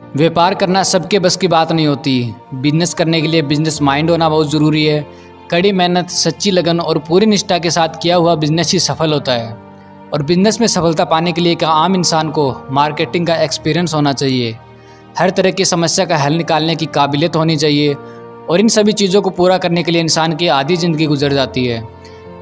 व्यापार करना सबके बस की बात नहीं होती। बिजनेस करने के लिए बिजनेस माइंड होना बहुत ज़रूरी है। कड़ी मेहनत, सच्ची लगन और पूरी निष्ठा के साथ किया हुआ बिजनेस ही सफल होता है। और बिजनेस में सफलता पाने के लिए एक आम इंसान को मार्केटिंग का एक्सपीरियंस होना चाहिए, हर तरह की समस्या का हल निकालने की काबिलियत होनी चाहिए। और इन सभी चीज़ों को पूरा करने के लिए इंसान की आधी ज़िंदगी गुजर जाती है,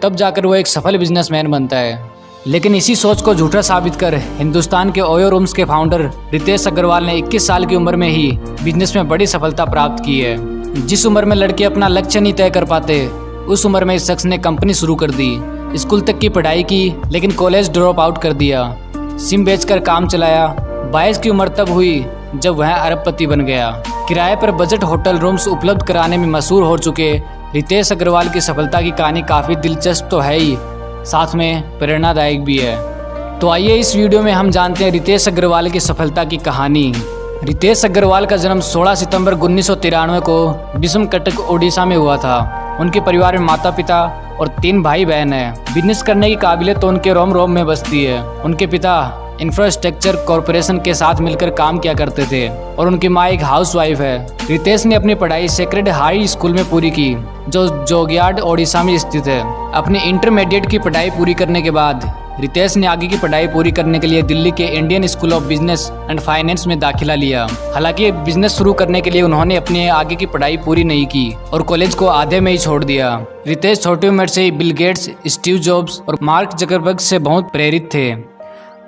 तब जाकर वो एक सफल बिजनेसमैन बनता है। लेकिन इसी सोच को झूठा साबित कर हिंदुस्तान के ओयो रूम्स के फाउंडर रितेश अग्रवाल ने 21 साल की उम्र में ही बिजनेस में बड़ी सफलता प्राप्त की है। जिस उम्र में लड़के अपना लक्ष्य नहीं तय कर पाते, उस उम्र में इस शख्स ने कंपनी शुरू कर दी। स्कूल तक की पढ़ाई की, लेकिन कॉलेज ड्रॉप आउट कर दिया। सिम बेचकर काम चलाया। 22 की उम्र तब हुई जब वह अरबपति बन गया। किराए पर बजट होटल रूम्स उपलब्ध कराने में मशहूर हो चुके रितेश अग्रवाल की सफलता की कहानी काफ़ी दिलचस्प तो है ही, साथ में प्रेरणादायक भी है। तो आइए इस वीडियो में हम जानते हैं रितेश अग्रवाल की सफलता की कहानी। रितेश अग्रवाल का जन्म 16 सितंबर 1993 को विषमकटक ओडिशा में हुआ था। उनके परिवार में माता पिता और 3 भाई बहन हैं। बिजनेस करने की काबिलियत तो उनके रोम रोम में बसती है। उनके पिता इंफ्रास्ट्रक्चर कॉरपोरेशन के साथ मिलकर काम किया करते थे और उनकी माँ एक हाउसवाइफ है। रितेश ने अपनी पढ़ाई सेक्रेड हाई स्कूल में पूरी की, जो जोगियाड ओडिशा में स्थित है। अपनी इंटरमीडिएट की पढ़ाई पूरी करने के बाद रितेश ने आगे की पढ़ाई पूरी करने के लिए दिल्ली के Indian school of business and finance में दाखिला लिया। हालांकि बिजनेस शुरू करने के लिए उन्होंने अपने आगे की पढ़ाई पूरी नहीं की और कॉलेज को आधे में ही छोड़ दिया। रितेश छोटी उम्र से ही बिल गेट्स, स्टीव जॉब्स और मार्क जकरबर्ग से बहुत प्रेरित थे।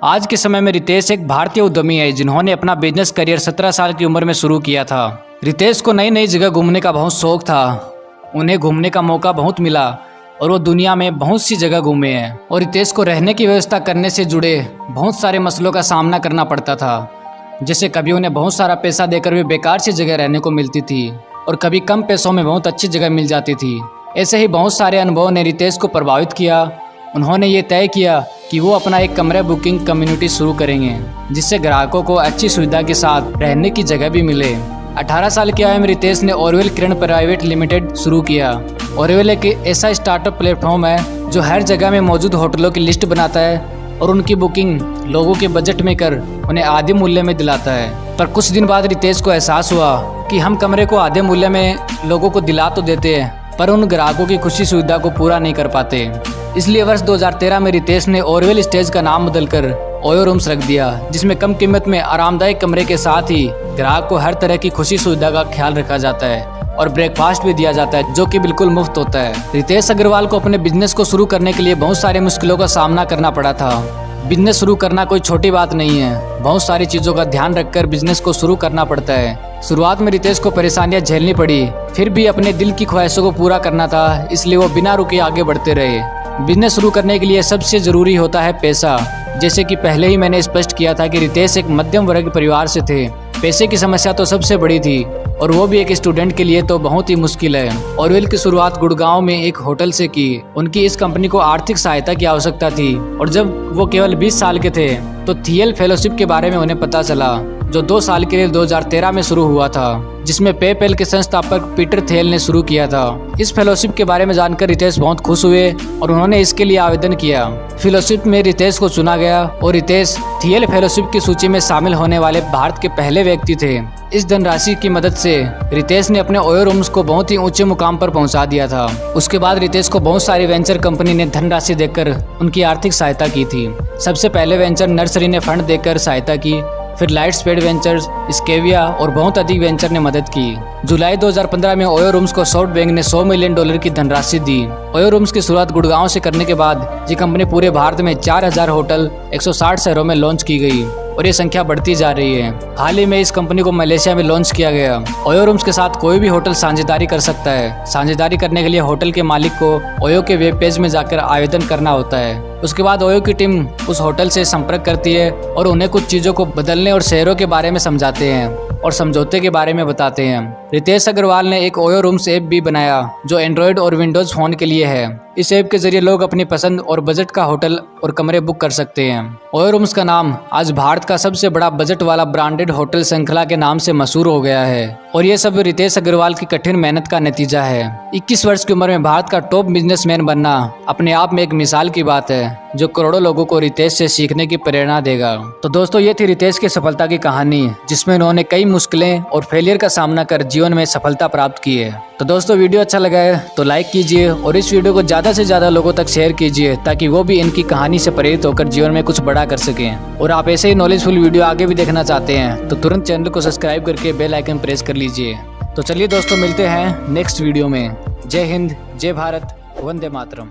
आज के समय में रितेश एक भारतीय उद्यमी है जिन्होंने अपना बिजनेस करियर 17 साल की उम्र में शुरू किया था। रितेश को नई नई जगह घूमने का बहुत शौक था। उन्हें घूमने का मौका बहुत मिला और वो दुनिया में बहुत सी जगह घूमे हैं। और रितेश को रहने की व्यवस्था करने से जुड़े बहुत सारे मसलों का सामना करना पड़ता था। जैसे कभी उन्हें बहुत सारा पैसा देकर भी बेकार सी जगह रहने को मिलती थी और कभी कम पैसों में बहुत अच्छी जगह मिल जाती थी। ऐसे ही बहुत सारे अनुभवों ने रितेश को प्रभावित किया। उन्होंने ये तय किया कि वो अपना एक कमरा बुकिंग कम्युनिटी शुरू करेंगे, जिससे ग्राहकों को अच्छी सुविधा के साथ रहने की जगह भी मिले। 18 साल की आयु में रितेश ने ओरवेल किरण प्राइवेट लिमिटेड शुरू किया। ओरवेल एक ऐसा स्टार्टअप प्लेटफॉर्म है जो हर जगह में मौजूद होटलों की लिस्ट बनाता है और उनकी बुकिंग लोगों के बजट में कर उन्हें आधे मूल्य में दिलाता है। पर कुछ दिन बाद रितेश को एहसास हुआ कि हम कमरे को आधे मूल्य में लोगों को दिला तो देते हैं, पर उन ग्राहकों की खुशी सुविधा को पूरा नहीं कर पाते। इसलिए वर्ष 2013 में रितेश ने ओरवेल स्टेज का नाम बदलकर ओयो रूम्स रख दिया, जिसमें कम कीमत में आरामदायक कमरे के साथ ही ग्राहक को हर तरह की खुशी सुविधा का ख्याल रखा जाता है और ब्रेकफास्ट भी दिया जाता है, जो कि बिल्कुल मुफ्त होता है। रितेश अग्रवाल को अपने बिजनेस को शुरू करने के लिए बहुत सारी मुश्किलों का सामना करना पड़ा था। बिजनेस शुरू करना कोई छोटी बात नहीं है। बहुत सारी चीज़ों का ध्यान रखकर बिजनेस को शुरू करना पड़ता है। शुरुआत में रितेश को परेशानियां झेलनी पड़ी, फिर भी अपने दिल की ख्वाहिशों को पूरा करना था, इसलिए वो बिना रुके आगे बढ़ते रहे। बिजनेस शुरू करने के लिए सबसे ज़रूरी होता है पैसा। जैसे कि पहले ही मैंने स्पष्ट किया था कि रितेश एक मध्यम वर्ग परिवार से थे। पैसे की समस्या तो सबसे बड़ी थी और वो भी एक स्टूडेंट के लिए तो बहुत ही मुश्किल है। ओरवेल की शुरुआत गुड़गांव में एक होटल से की। उनकी इस कंपनी को आर्थिक सहायता की आवश्यकता थी और जब वो केवल 20 साल के थे तो थियल फेलोशिप के बारे में उन्हें पता चला, जो 2 साल के लिए 2013 में शुरू हुआ था, जिसमें पेपैल के संस्थापक पीटर थियल ने शुरू किया था। इस फेलोशिप के बारे में जानकर रितेश बहुत खुश हुए और उन्होंने इसके लिए आवेदन किया। फेलोशिप में रितेश को चुना गया और रितेश थियल फेलोशिप की सूची में शामिल होने वाले भारत के पहले व्यक्ति थे। इस धनराशि की मदद से रितेश ने अपने ओयो रूम्स को बहुत ही ऊंचे मुकाम पर पहुंचा दिया था। उसके बाद रितेश को बहुत सारी वेंचर कंपनी ने धनराशि देकर उनकी आर्थिक सहायता की थी। सबसे पहले वेंचर नर्सरी ने फंड देकर सहायता की, फिर लाइट्सपेड वेंचर्स, स्केविया और बहुत अधिक वेंचर ने मदद की। जुलाई 2015 में ओयो रूम्स को सॉफ्ट बैंक ने $100 मिलियन की धनराशि दी। ओयो रूम्स की शुरुआत गुड़गांव से करने के बाद ये कंपनी पूरे भारत में 4000 होटल 160 शहरों में लॉन्च की गई और ये संख्या बढ़ती जा रही है। हाल ही में इस कंपनी को मलेशिया में लॉन्च किया गया। ओयो रूम्स के साथ कोई भी होटल साझेदारी कर सकता है। साझेदारी करने के लिए होटल के मालिक को ओयो के वेब पेज में जाकर आवेदन करना होता है। उसके बाद ओयो की टीम उस होटल से संपर्क करती है और उन्हें कुछ चीज़ों को बदलने और शहरों के बारे में समझाते हैं और समझौते के बारे में बताते हैं। रितेश अग्रवाल ने एक ओयो रूम्स ऐप भी बनाया जो एंड्रॉयड और विंडोज़ फ़ोन के लिए है। इस ऐप के जरिए लोग अपनी पसंद और बजट का होटल और कमरे बुक कर सकते हैं। ओयो रूम्स का नाम आज भारत का सबसे बड़ा बजट वाला ब्रांडेड होटल श्रृंखला के नाम से मशहूर हो गया है और ये सब रितेश अग्रवाल की कठिन मेहनत का नतीजा है। 21 वर्ष की उम्र में भारत का टॉप बिजनेसमैन बनना अपने आप में एक मिसाल की बात है जो करोड़ों लोगों को रितेश से सीखने की प्रेरणा देगा। तो दोस्तों, ये थी रितेश की सफलता की कहानी जिसमें उन्होंने कई मुश्किलें और फेलियर का सामना कर जीवन में सफलता प्राप्त की है। तो दोस्तों, वीडियो अच्छा लगा है तो लाइक कीजिए और इस वीडियो को ज़्यादा से ज़्यादा लोगों तक शेयर कीजिए ताकि वो भी इनकी कहानी से प्रेरित होकर जीवन में कुछ बड़ा कर सकें। और आप ऐसे ही नॉलेजफुल वीडियो आगे भी देखना चाहते हैं तो तुरंत चैनल को सब्सक्राइब करके बेल आइकन प्रेस कर लीजिए। तो चलिए दोस्तों, मिलते हैं नेक्स्ट वीडियो में। जय हिंद, जय भारत, वंदे मातरम।